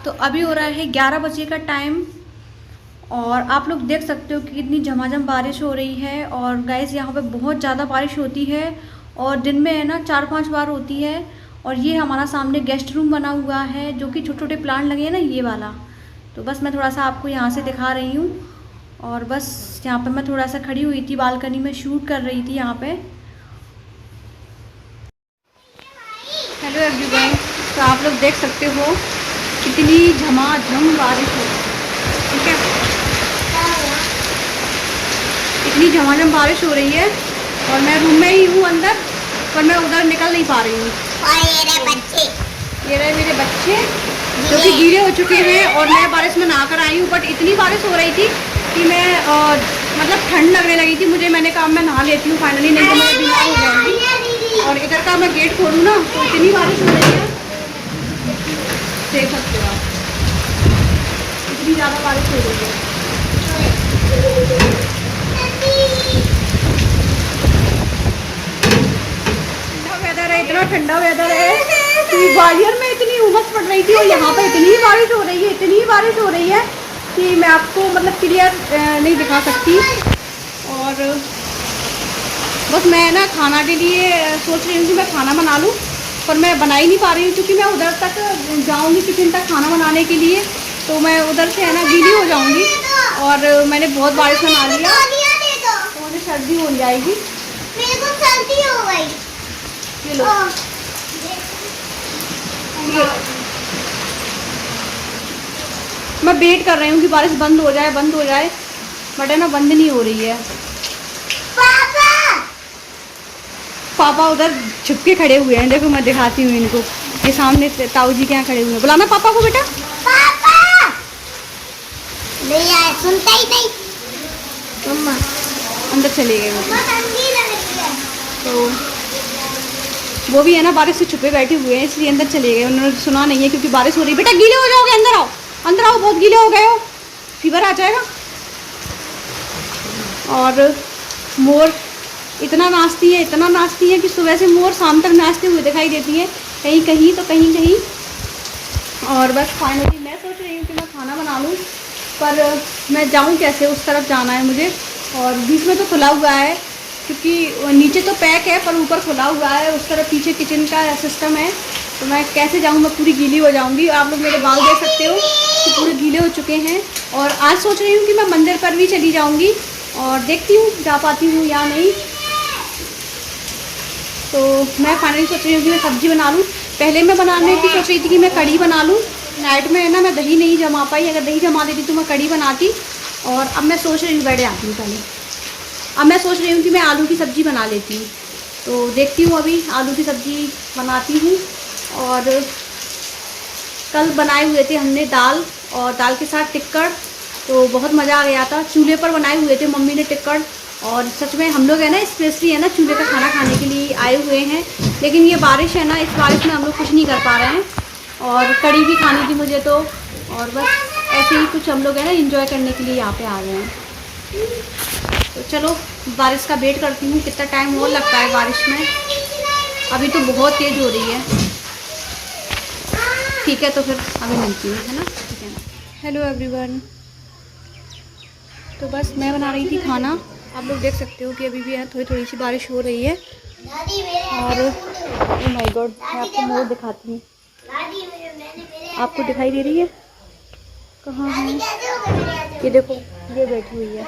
तो अभी हो रहा है 11 बजे का टाइम और आप लोग देख सकते हो कि कितनी झमाझम बारिश हो रही है। और गाइस यहाँ पे बहुत ज़्यादा बारिश होती है और दिन में है ना 4-5 बार होती है। और ये हमारा सामने गेस्ट रूम बना हुआ है जो कि छोटे छोटे प्लांट लगे हैं ना, ये वाला। तो बस मैं थोड़ा सा आपको यहाँ से दिखा रही हूँ। और बस यहाँ पे मैं थोड़ा सा खड़ी हुई थी, बालकनी में शूट कर रही थी यहाँ पे। हेलो एवरीवन, तो आप लोग देख सकते हो कितनी झमाझम बारिश हो, ठीक है। इतनी झमाझम बारिश हो रही है और मैं रूम में ही हूँ अंदर, पर मैं उधर निकल नहीं पा रही हूँ। ये रहे मेरे बच्चे जो कि गीले हो चुके हैं और मैं बारिश में नहा कर आई हूँ। बट इतनी बारिश हो रही थी कि मैं मतलब ठंड लगने लगी थी मुझे। मैंने कहा मैं नहा लेती हूँ फाइनली, नहीं तो मैं बीमार हो जाऊँगी। और इधर का मैं गेट खोलूँ ना तो इतनी बारिश हो रही है, देख सकते हो आप, इतनी ज़्यादा बारिश हो रही है। ठंडा वेदर है, इतना ठंडा वेदर है कि ग्वालियर में इतनी उमस पड़ रही थी और यहाँ पे इतनी बारिश हो रही है, इतनी बारिश हो रही है कि मैं आपको मतलब क्लियर नहीं दिखा सकती। और बस मैं ना खाना के लिए सोच रही हूँ कि मैं खाना बना लूँ, पर मैं बना ही नहीं पा रही हूँ क्योंकि मैं उधर तक जाऊँगी किचन तक खाना बनाने के लिए, तो मैं उधर से है ना गीली हो जाऊँगी। और मैंने बहुत बारिश में नहा लिया तो मुझे सर्दी हो जाएगी। मेरे को सर्दी हो गई। ये लो, मैं वेट कर रही हूँ कि बारिश बंद हो जाए, बंद हो जाए, बट है ना बंद नहीं हो रही है। पापा उधर छुप के खड़े हुए हैं, देखो मैं दिखाती हूँ इनको। ये सामने ताऊ जी के यहाँ खड़े हुए हैं। बुलाना पापा को बेटा। पापा नहीं आए, सुनता ही नहीं। मम्मा अंदर चले गए वो। ठंडी लग रही है। तो वो भी है ना बारिश से छुपे बैठे हुए हैं, इसलिए अंदर चले गए। उन्होंने सुना नहीं है क्योंकि बारिश हो रही है। बेटा गीले हो जाओगे, अंदर आओ, अंदर आओ, बहुत गीले हो गए हो, फीवर आ जाएगा। और मोर इतना नाचती है, इतना नाचती है कि सुबह से मोर शाम तक नाचते हुए दिखाई देती है, कहीं कहीं तो कहीं कहीं। और बस फाइनली मैं सोच रही हूँ कि मैं खाना बना लूँ, पर मैं जाऊँ कैसे, उस तरफ जाना है मुझे। और बीच में तो खुला हुआ है क्योंकि नीचे तो पैक है पर ऊपर खुला हुआ है, उस तरफ पीछे किचन का सिस्टम है। तो मैं कैसे जाऊँ, मैं पूरी गीली हो जाऊँगी। आप लोग मेरे बाल देख सकते हो कि पूरे गीले हो चुके हैं। और आज सोच रही हूँ कि मैं मंदिर पर भी चली जाऊँगी और देखती हूँ जा पाती हूँ या नहीं। तो मैं फाइनली सोच रही हूँ कि मैं सब्ज़ी बना लूँ। पहले मैं बनाने की सोच रही थी कि मैं कढ़ी बना लूँ। नाइट में है ना मैं दही नहीं जमा पाई, अगर दही जमा देती तो मैं कढ़ी बनाती। और अब मैं सोच रही हूँ, बैठे आती हूँ पहले, अब मैं सोच रही हूँ कि मैं आलू की सब्ज़ी बना लेती हूँ। तो देखती हूँ अभी आलू की सब्ज़ी बनाती हूँ। और कल बनाए हुए थे हमने दाल और दाल के साथ टिक्कड़, तो बहुत मज़ा आ गया था। चूल्हे पर बनाए हुए थे मम्मी ने टिक्कड़। और सच में हम लोग है ना स्पेशली है ना चूल्हे का खाना खाने के लिए आए हुए हैं, लेकिन ये बारिश है ना, इस बारिश में हम लोग कुछ नहीं कर पा रहे हैं। और कढ़ी भी खानी थी मुझे तो, और बस ऐसे ही कुछ हम लोग है ना एंजॉय करने के लिए यहाँ पे आ गए हैं। तो चलो बारिश का वेट करती हूँ, कितना टाइम और लगता है बारिश में। अभी तो बहुत तेज़ हो रही है। ठीक है, तो फिर अभी मिलती हूँ, है ना, ठीक है ना। हेलो एवरीवन, तो बस मैं बना रही थी खाना। आप लोग देख सकते हो कि अभी भी है थोड़ी थोड़ी सी बारिश हो रही है। और ओह माय गॉड, मैं आपको मोर दिखाती हूँ। आपको दिखाई दे रही है? कहाँ है ये? देखो ये बैठी हुई है,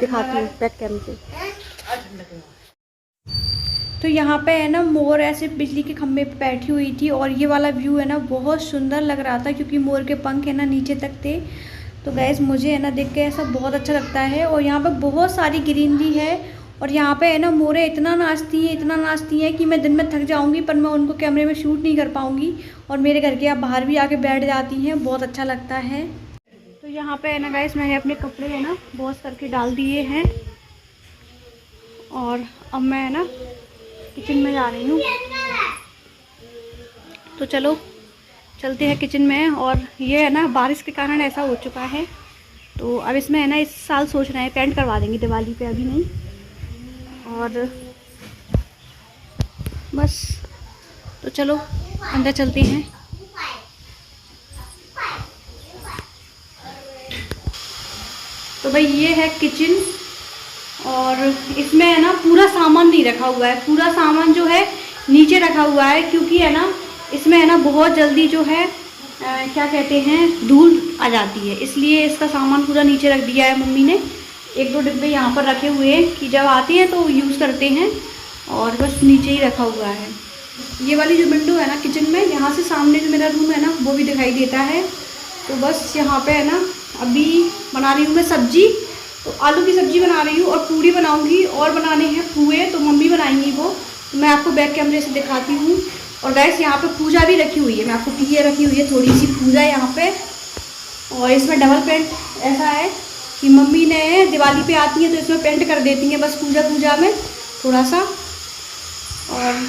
दिखाती हूँ बैक कैमरे से। तो यहाँ पे है ना मोर ऐसे बिजली के खंभे पे बैठी हुई थी और ये वाला व्यू है ना बहुत सुंदर लग रहा था क्योंकि मोर के पंख है ना नीचे तक थे। तो गैस मुझे है ना देख के ऐसा बहुत अच्छा लगता है। और यहाँ पे बहुत सारी ग्रीनरी है और यहाँ पे है ना मोरें इतना नाचती हैं कि मैं दिन में थक जाऊँगी, पर मैं उनको कैमरे में शूट नहीं कर पाऊँगी। और मेरे घर के बाहर भी आके बैठ जाती हैं, बहुत अच्छा लगता है। तो यहाँ पे है ना गाइस मैंने अपने कपड़े है ना वॉश करके डाल दिए हैं और अब मैं है ना किचन में जा रही हूँ। तो चलो चलते हैं किचन में। और ये है ना बारिश के कारण ऐसा हो चुका है, तो अब इसमें है ना इस साल सोच रहे हैं पेंट करवा देंगे दिवाली पे, अभी नहीं। और बस तो चलो अंदर चलते हैं। भाई ये है किचन, और इसमें है ना पूरा सामान नहीं रखा हुआ है, पूरा सामान जो है नीचे रखा हुआ है, क्योंकि है ना इसमें है ना बहुत जल्दी जो है क्या कहते हैं धूल आ जाती है, इसलिए इसका सामान पूरा नीचे रख दिया है मम्मी ने। 1-2 डिब्बे यहाँ पर रखे हुए हैं कि जब आते हैं तो यूज़ करते हैं, और बस नीचे ही रखा हुआ है। ये वाली जो विंडो है ना किचन में, यहाँ से सामने जो मेरा रूम है ना वो भी दिखाई देता है। तो बस यहाँ पे है ना अभी बना रही हूँ मैं सब्जी, तो आलू की सब्जी बना रही हूँ और पूड़ी बनाऊँगी, और बनाने हैं पुए, तो मम्मी बनाएंगी वो, तो मैं आपको बैक कैमरे से दिखाती हूँ। और गैस यहाँ पे पूजा भी रखी हुई है, मैं आपको ये रखी हुई है थोड़ी सी पूजा यहाँ पे, और इसमें डबल पेंट ऐसा है कि मम्मी ने दिवाली पे आती है तो इसमें पेंट कर देती हैं बस पूजा में थोड़ा सा, और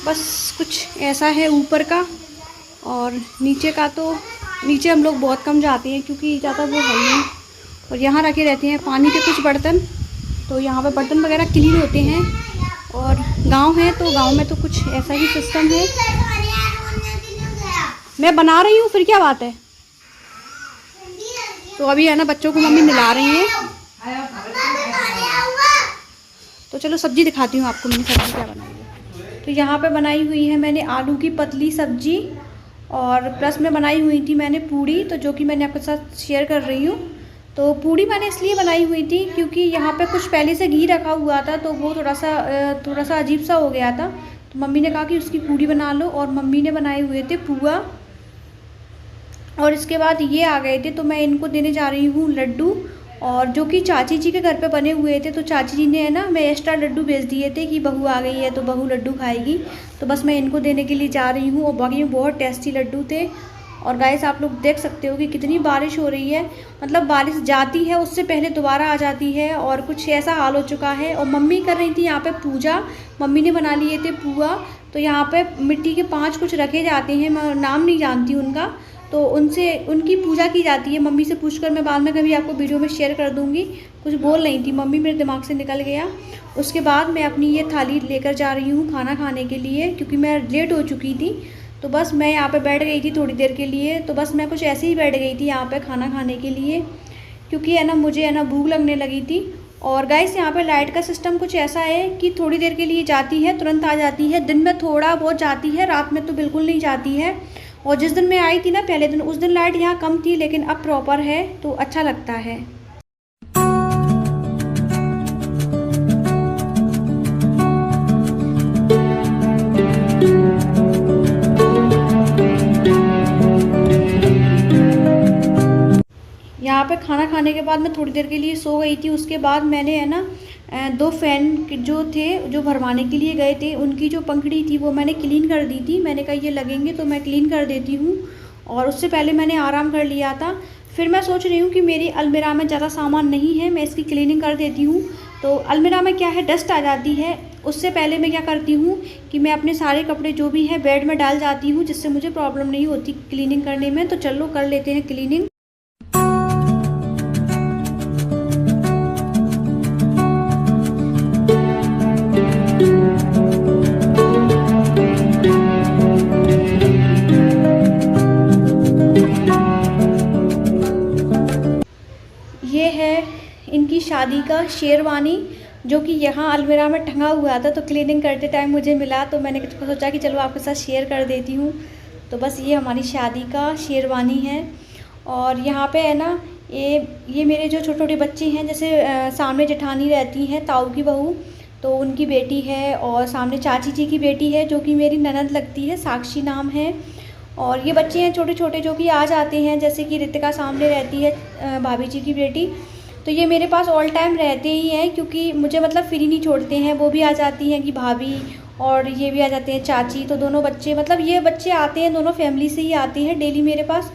बस कुछ ऐसा है ऊपर का। और नीचे का तो नीचे हम लोग बहुत कम जाते हैं क्योंकि ज़्यादा वो है नहीं, और यहाँ रखे रहते हैं पानी के कुछ बर्तन, तो यहाँ पे बर्तन वगैरह क्लीन होते हैं। और गांव है तो गांव में तो कुछ ऐसा ही सिस्टम है। मैं बना रही हूँ, फिर क्या बात है। तो अभी है ना बच्चों को मम्मी नहला रही है, तो चलो सब्जी दिखाती हूँ आपको मैंने सब्जी क्या बनाई है। तो यहाँ पे बनाई हुई है मैंने आलू की पतली सब्जी, और प्लस में बनाई हुई थी मैंने पूड़ी, तो जो कि मैंने आपके साथ शेयर कर रही हूँ। तो पूड़ी मैंने इसलिए बनाई हुई थी क्योंकि यहाँ पे कुछ पहले से घी रखा हुआ था, तो वो थोड़ा सा अजीब सा हो गया था, तो मम्मी ने कहा कि उसकी पूड़ी बना लो, और मम्मी ने बनाए हुए थे पुआ। और इसके बाद ये आ गए थे, तो मैं इनको देने जा रही हूँ लड्डू, और जो कि चाची जी के घर पे बने हुए थे, तो चाची जी ने है ना मैं एक्स्ट्रा लड्डू भेज दिए थे कि बहू आ गई है तो बहू लड्डू खाएगी, तो बस मैं इनको देने के लिए जा रही हूँ। और बाकी में बहुत टेस्टी लड्डू थे। और गाइस आप लोग देख सकते हो कि कितनी बारिश हो रही है, मतलब बारिश जाती है उससे पहले दोबारा आ जाती है, और कुछ ऐसा हाल हो चुका है। और मम्मी कर रही थी यहाँ पे पूजा, मम्मी ने बना लिए थे पुआ, तो यहाँ पे मिट्टी के 5 कुछ रखे जाते हैं, मैं नाम नहीं जानती उनका, तो उनकी पूजा की जाती है। मम्मी से पूछकर मैं बाद में कभी आपको वीडियो में शेयर कर दूँगी। कुछ बोल रही थी मम्मी, मेरे दिमाग से निकल गया। उसके बाद मैं अपनी ये थाली लेकर जा रही हूँ खाना खाने के लिए, क्योंकि मैं लेट हो चुकी थी, तो बस मैं यहाँ पे बैठ गई थी थोड़ी देर के लिए। तो बस मैं कुछ ऐसे ही बैठ गई थी यहाँ पे खाना खाने के लिए, क्योंकि है ना मुझे है ना भूख लगने लगी थी। और गाइस यहाँ पे लाइट का सिस्टम कुछ ऐसा है कि थोड़ी देर के लिए जाती है, तुरंत आ जाती है। दिन में थोड़ा बहुत जाती है, रात में तो बिल्कुल नहीं जाती है। और जिस दिन मैं आई थी ना पहले दिन, उस दिन लाइट यहाँ कम थी, लेकिन अब प्रॉपर है तो अच्छा लगता है। यहाँ पे खाना खाने के बाद मैं थोड़ी देर के लिए सो गई थी। उसके बाद मैंने है ना 2 फैन जो थे जो भरवाने के लिए गए थे, उनकी जो पंखड़ी थी वो मैंने क्लीन कर दी थी। मैंने कहा ये लगेंगे तो मैं क्लीन कर देती हूँ, और उससे पहले मैंने आराम कर लिया था। फिर मैं सोच रही हूँ कि मेरी अलमीरा में ज़्यादा सामान नहीं है, मैं इसकी क्लीनिंग कर देती हूँ। तो अलमीरा में क्या है, डस्ट आ जाती है, उससे पहले मैं क्या करती हूँ कि मैं अपने सारे कपड़े जो भी हैं बेड में डाल जाती हूँ, जिससे मुझे प्रॉब्लम नहीं होती क्लीनिंग करने में। तो चलो कर लेते हैं क्लीनिंग। ये है इनकी शादी का शेरवानी, जो कि यहाँ अलमीरा में टंगा हुआ था, तो क्लीनिंग करते टाइम मुझे मिला, तो मैंने सोचा कि चलो आपके साथ शेयर कर देती हूँ। तो बस ये हमारी शादी का शेरवानी है। और यहाँ पे है ना ये मेरे जो छोटे छोटे बच्चे हैं, जैसे सामने जेठानी रहती हैं ताऊ की बहू, तो उनकी बेटी है, और सामने चाची जी की बेटी है जो कि मेरी ननद लगती है, साक्षी नाम है। और ये बच्चे हैं छोटे छोटे जो कि आ जाते हैं, जैसे कि रितिका सामने रहती है भाभी जी की बेटी, तो ये मेरे पास ऑल टाइम रहते ही हैं, क्योंकि मुझे मतलब फ्री नहीं छोड़ते हैं। वो भी आ जाती हैं कि भाभी, और ये भी आ जाते हैं चाची, तो दोनों बच्चे मतलब ये बच्चे आते हैं, दोनों फैमिली से ही आते हैं डेली मेरे पास।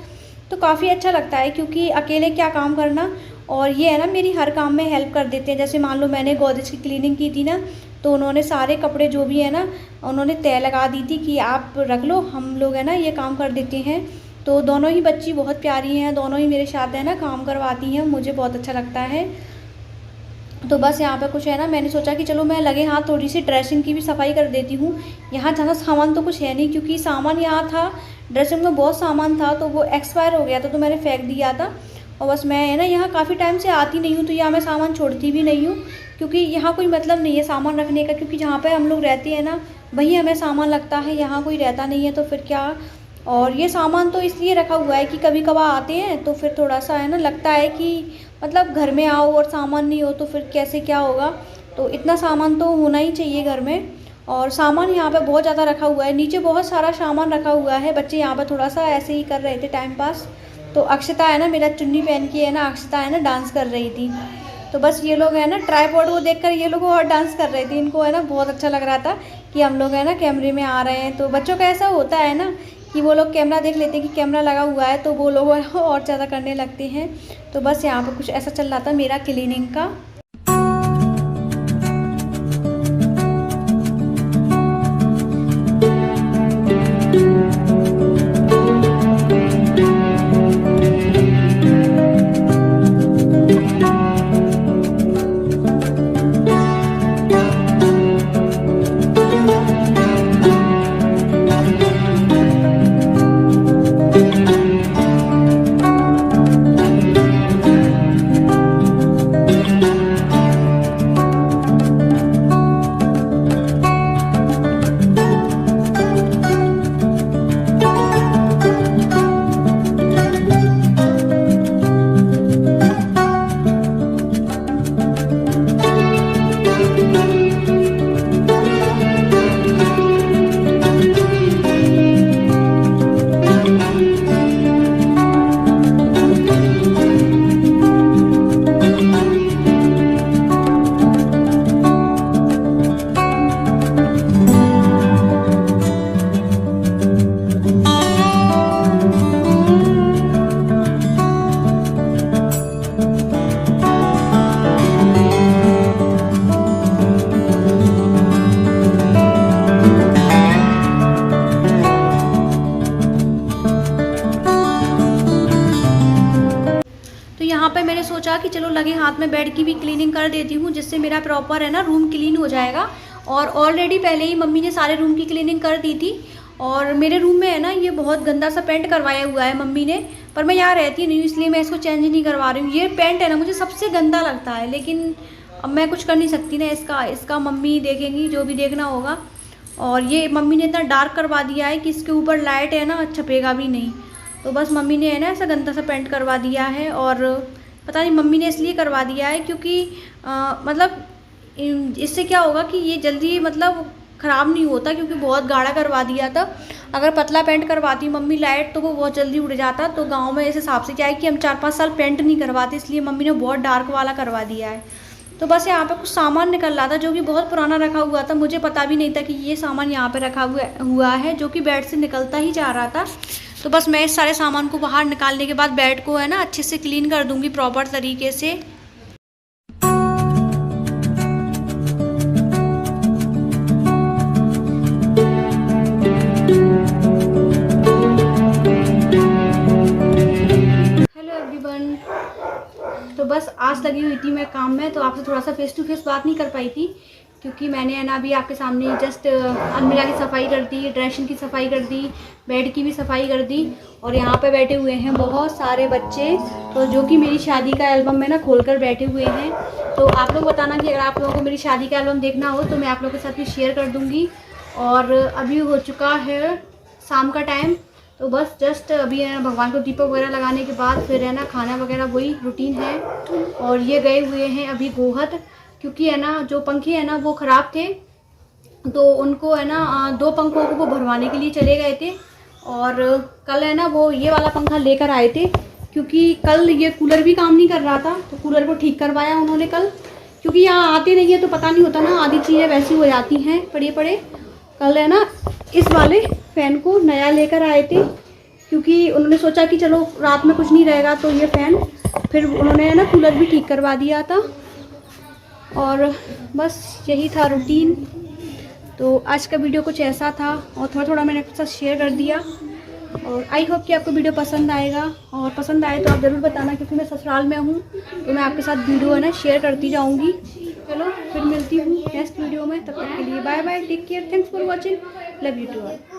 तो काफ़ी अच्छा लगता है, क्योंकि अकेले क्या काम करना, और ये है ना मेरी हर काम में हेल्प कर देते हैं। जैसे मान लो मैंने गोदरेज की क्लीनिंग की थी ना, तो उन्होंने सारे कपड़े जो भी है ना उन्होंने तय लगा दी थी कि आप रख लो, हम लोग है ना ये काम कर देते हैं। तो दोनों ही बच्ची बहुत प्यारी हैं, दोनों ही मेरे साथ है ना काम करवाती हैं, मुझे बहुत अच्छा लगता है। तो बस यहाँ पे कुछ है ना, मैंने सोचा कि चलो मैं लगे हाथ थोड़ी सी ड्रेसिंग की भी सफाई कर देती हूँ। यहाँ ज़्यादा सामान तो कुछ है नहीं, क्योंकि सामान यहाँ था ड्रेसिंग में बहुत सामान था, तो वो एक्सपायर हो गया था तो मैंने फेंक दिया था। और बस मैं है ना यहाँ काफ़ी टाइम से आती नहीं हूँ, तो यहाँ मैं सामान छोड़ती भी नहीं हूँ, क्योंकि यहाँ कोई मतलब नहीं है सामान रखने का, क्योंकि जहाँ पे हम लोग रहते हैं ना वहीं हमें सामान लगता है, यहाँ कोई रहता नहीं है तो फिर क्या। और ये सामान तो इसलिए रखा हुआ है कि कभी कभार आते हैं तो फिर थोड़ा सा है ना लगता है कि मतलब घर में आओ और सामान नहीं हो तो फिर कैसे क्या होगा, तो इतना सामान तो होना ही चाहिए घर में। और सामान यहाँ पे बहुत ज़्यादा रखा हुआ है, नीचे बहुत सारा सामान रखा हुआ है। बच्चे यहाँ पे थोड़ा सा ऐसे ही कर रहे थे टाइम पास। तो अक्षता है ना, मेरा चुन्नी पहन के है ना, अक्षता है ना डांस कर रही थी। तो बस ये लोग है ना ट्राइपॉड को देखकर ये लोग और डांस कर रहे थे। इनको है ना बहुत अच्छा लग रहा था कि हम लोग है ना कैमरे में आ रहे हैं। तो बच्चों का ऐसा होता है ना कि वो लोग कैमरा देख लेते हैं कि कैमरा लगा हुआ है, तो वो लोग और ज़्यादा करने लगते हैं। तो बस यहाँ पर कुछ ऐसा चल रहा था मेरा क्लीनिंग का। यहाँ पे मैंने सोचा कि चलो लगे हाथ में बेड की भी क्लीनिंग कर देती हूँ, जिससे मेरा प्रॉपर है ना रूम क्लीन हो जाएगा। और ऑलरेडी पहले ही मम्मी ने सारे रूम की क्लीनिंग कर दी थी। और मेरे रूम में है ना ये बहुत गंदा सा पेंट करवाया हुआ है मम्मी ने, पर मैं यहाँ रहती नहीं हूँ इसलिए मैं इसको चेंज नहीं करवा रही हूँ। ये पेंट है ना मुझे सबसे गंदा लगता है, लेकिन अब मैं कुछ कर नहीं सकती ना, इसका मम्मी देखेंगी जो भी देखना होगा। और ये मम्मी ने इतना डार्क करवा दिया है कि इसके ऊपर लाइट है ना छपेगा भी नहीं। तो बस मम्मी ने है ना ऐसा गंदा सा पेंट करवा दिया है। और पता नहीं मम्मी ने इसलिए करवा दिया है क्योंकि मतलब इससे क्या होगा कि ये जल्दी मतलब ख़राब नहीं होता, क्योंकि बहुत गाढ़ा करवा दिया था। अगर पतला पेंट करवाती मम्मी लाइट तो वो बहुत जल्दी उड़ जाता। तो गांव में इस हिसाब से क्या है कि हम 4-5 साल पेंट नहीं करवाते, इसलिए मम्मी ने बहुत डार्क वाला करवा दिया है। तो बस यहाँ पे कुछ सामान निकल रहा था जो कि बहुत पुराना रखा हुआ था, मुझे पता भी नहीं था कि ये सामान यहाँ पे रखा हुआ है, जो कि बेड से निकलता ही जा रहा था। तो बस मैं इस सारे सामान को बाहर निकालने के बाद बेड को है ना अच्छे से क्लीन कर दूँगी प्रॉपर तरीके से। तो बस आज लगी हुई थी मैं काम में, तो आपसे थोड़ा सा फेस टू फेस बात नहीं कर पाई थी, क्योंकि मैंने है ना अभी आपके सामने जस्ट अलमीरा की सफाई कर दी, ड्रेसिंग की सफाई कर दी, बेड की भी सफाई कर दी। और यहाँ पे बैठे हुए हैं बहुत सारे बच्चे, तो जो कि मेरी शादी का एल्बम में ना खोल कर बैठे हुए हैं। तो आप लोग बताना कि अगर आप लोगों को मेरी शादी का एल्बम देखना हो तो मैं आप लोगों के साथ भी शेयर कर दूँगी। और अभी हो चुका है शाम का टाइम, तो बस जस्ट अभी है ना भगवान को दीपक वगैरह लगाने के बाद फिर है ना खाना वगैरह वही रूटीन है। और ये गए हुए हैं अभी गोहद, क्योंकि है ना जो पंखे हैं ना वो ख़राब थे, तो उनको है ना 2 पंखों को वो भरवाने के लिए चले गए थे। और कल है ना वो ये वाला पंखा लेकर आए थे, क्योंकि कल ये कूलर भी काम नहीं कर रहा था, तो कूलर को ठीक करवाया उन्होंने कल। क्योंकि यहाँ आते नहीं है तो पता नहीं होता ना, आधी चीज़ें वैसी हो जाती हैं पड़े पड़े। कल है ना इस वाले फ़ैन को नया लेकर आए थे, क्योंकि उन्होंने सोचा कि चलो रात में कुछ नहीं रहेगा, तो ये फ़ैन फिर उन्होंने है ना कूलर भी ठीक करवा दिया था। और बस यही था रूटीन। तो आज का वीडियो कुछ ऐसा था, और थोड़ा थोड़ा मैंने आपके साथ शेयर कर दिया। और आई होप कि आपको वीडियो पसंद आएगा, और पसंद आए तो आप ज़रूर बताना, क्योंकि मैं ससुराल में हूँ तो मैं आपके साथ वीडियो है ना शेयर करती जाऊँगी। चलो फिर मिलती हूँ नेक्स्ट वीडियो में, तब तक के लिए bye bye, take care, thanks for watching, love you to all.